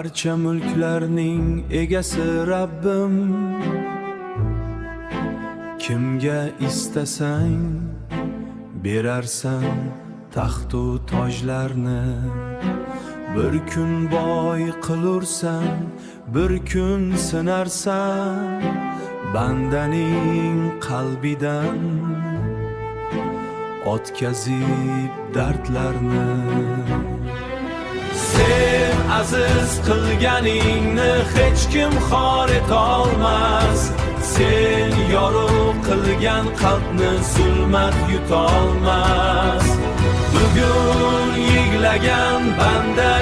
Barcha mulklarning egasi Rabbim, kimga istasang berarsan taxtu tojlarni. Bir kun boy qilursan, bir kun sinarsan bandaning qalbidan o'tkazib dardlarni. Sen aziz qilganingni hech kim xor etolmas. Sen yorug' qilgan qalbni zulmat yutolmas. Bugun yig'lagan banda